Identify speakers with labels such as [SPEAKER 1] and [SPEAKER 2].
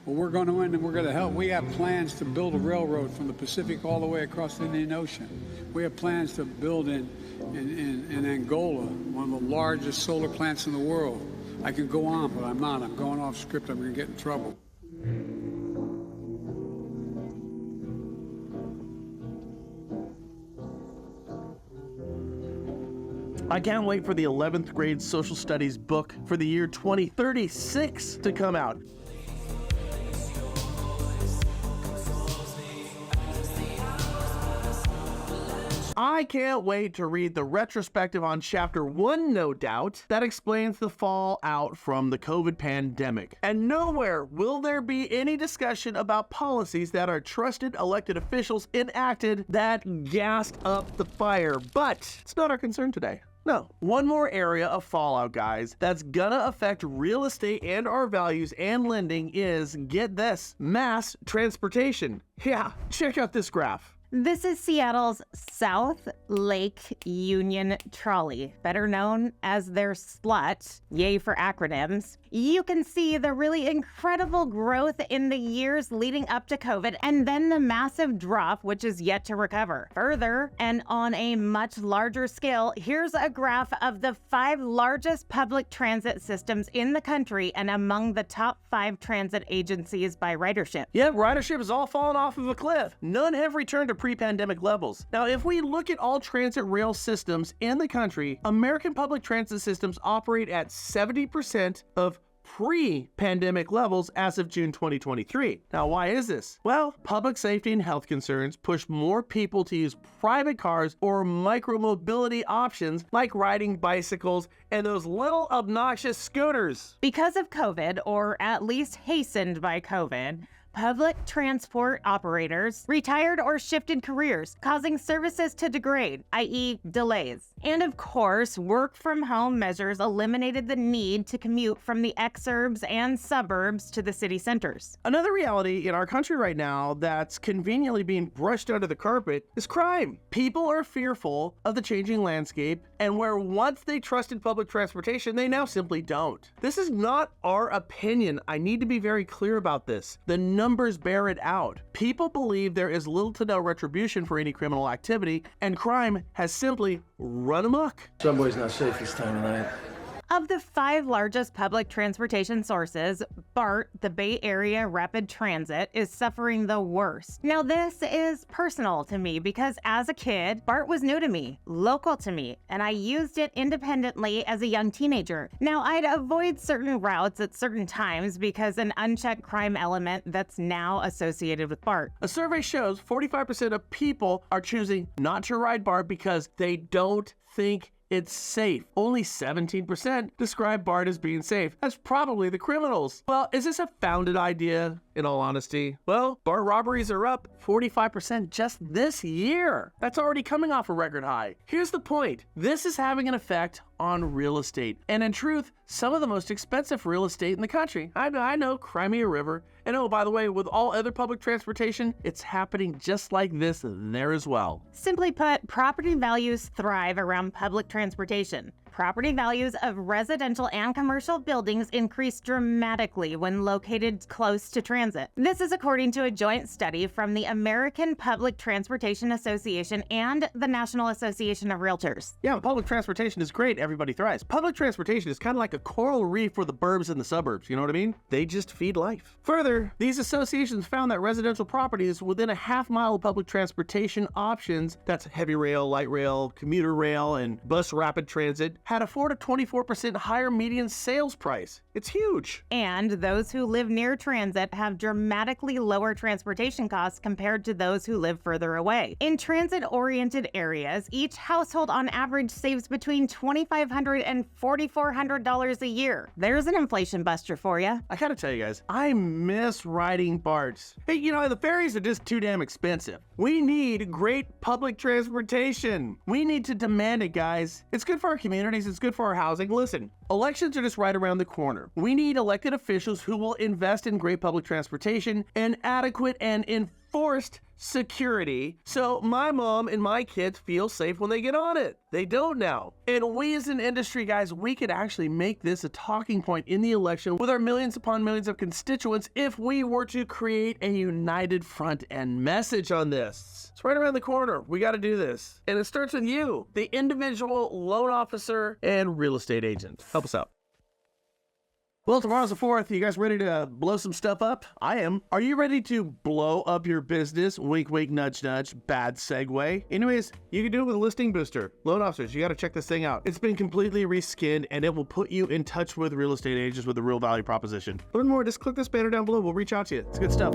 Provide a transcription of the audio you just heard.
[SPEAKER 1] Well, we're going to win and we're going to help. We have plans to build a railroad from the Pacific all the way across the Indian Ocean. We have plans to build in Angola, one of the largest solar plants in the world. I could go on, but I'm not. I'm going off script. I'm going to get in trouble.
[SPEAKER 2] I can't wait for the 11th grade social studies book for the year 2036 to come out. I can't wait to read the retrospective on Chapter 1, no doubt, that explains the fallout from the COVID pandemic. And nowhere will there be any discussion about policies that our trusted elected officials enacted that gassed up the fire. But it's not our concern today. No. One more area of fallout, guys, that's gonna affect real estate and our values and lending is, get this, mass transportation. Yeah, check out this graph.
[SPEAKER 3] This is Seattle's South Lake Union Trolley, better known as their S.L.U.T, yay for acronyms. You can see the really incredible growth in the years leading up to COVID, and then the massive drop, which is yet to recover. Further, and on a much larger scale, here's a graph of the 5 largest public transit systems in the country and among the top 5 transit agencies by ridership.
[SPEAKER 2] Yeah, ridership is all fallen off of a cliff. None have returned to pre-pandemic levels. Now, if we look at all transit rail systems in the country, American public transit systems operate at 70% of pre-pandemic levels as of June 2023. Now, why is this? Well, public safety and health concerns push more people to use private cars or micromobility options like riding bicycles and those little obnoxious scooters.
[SPEAKER 3] Because of COVID, or at least hastened by COVID, public transport operators retired or shifted careers, causing services to degrade, i.e. delays. And of course, work from home measures eliminated the need to commute from the exurbs and suburbs to the city centers.
[SPEAKER 2] Another reality in our country right now that's conveniently being brushed under the carpet is crime. People are fearful of the changing landscape, and where once they trusted public transportation, they now simply don't. This is not our opinion. I need to be very clear about this. The numbers bear it out. People believe there is little to no retribution for any criminal activity, and crime has simply run amok.
[SPEAKER 4] Subway's not safe this time of night.
[SPEAKER 3] Of the 5 largest public transportation sources, BART, the Bay Area Rapid Transit, is suffering the worst. Now, this is personal to me because as a kid, BART was new to me, local to me, and I used it independently as a young teenager. Now, I'd avoid certain routes at certain times because an unchecked crime element that's now associated with BART.
[SPEAKER 2] A survey shows 45% of people are choosing not to ride BART because they don't think it's safe. Only 17% describe BART as being safe. That's probably the criminals. Well, is this a founded idea, in all honesty? Well, BART robberies are up 45% just this year. That's already coming off a record high. Here's the point. This is having an effect on real estate. And in truth, some of the most expensive real estate in the country. I know, Crimea River. And oh, by the way, with all other public transportation, it's happening just like this there as well.
[SPEAKER 3] Simply put, property values thrive around public transportation. Property values of residential and commercial buildings increase dramatically when located close to transit. This is according to a joint study from the American Public Transportation Association and the National Association of Realtors.
[SPEAKER 2] Yeah, public transportation is great. Everybody thrives. Public transportation is kind of like a coral reef for the burbs and the suburbs. You know what I mean? They just feed life. Further, these associations found that residential properties within a half-mile of public transportation options, that's heavy rail, light rail, commuter rail, and bus rapid transit, had a 4 to 24% higher median sales price. It's huge.
[SPEAKER 3] And those who live near transit have dramatically lower transportation costs compared to those who live further away. In transit-oriented areas, each household on average saves between $2,500 and $4,400 a year. There's an inflation buster for you.
[SPEAKER 2] I gotta tell you guys, I miss riding BARTs. Hey, you know, the ferries are just too damn expensive. We need great public transportation. We need to demand it, guys. It's good for our communities. It's good for our housing. Listen, elections are just right around the corner. We need elected officials who will invest in great public transportation and adequate and enforced security, so my mom and my kids feel safe when they get on it. They don't now. And we as an industry, guys, we could actually make this a talking point in the election with our millions upon millions of constituents if we were to create a united front and message on this. It's right around the corner. We got to do this. And it starts with you, the individual loan officer and real estate agent. Help us out. Well, tomorrow's the 4th. You guys ready to blow some stuff up? I am. Are you ready to blow up your business? Wink, wink, nudge, nudge. Bad segue. Anyways, you can do it with a listing booster. Loan officers, you got to check this thing out. It's been completely reskinned, and it will put you in touch with real estate agents with a real value proposition. Learn more. Just click this banner down below. We'll reach out to you. It's good stuff.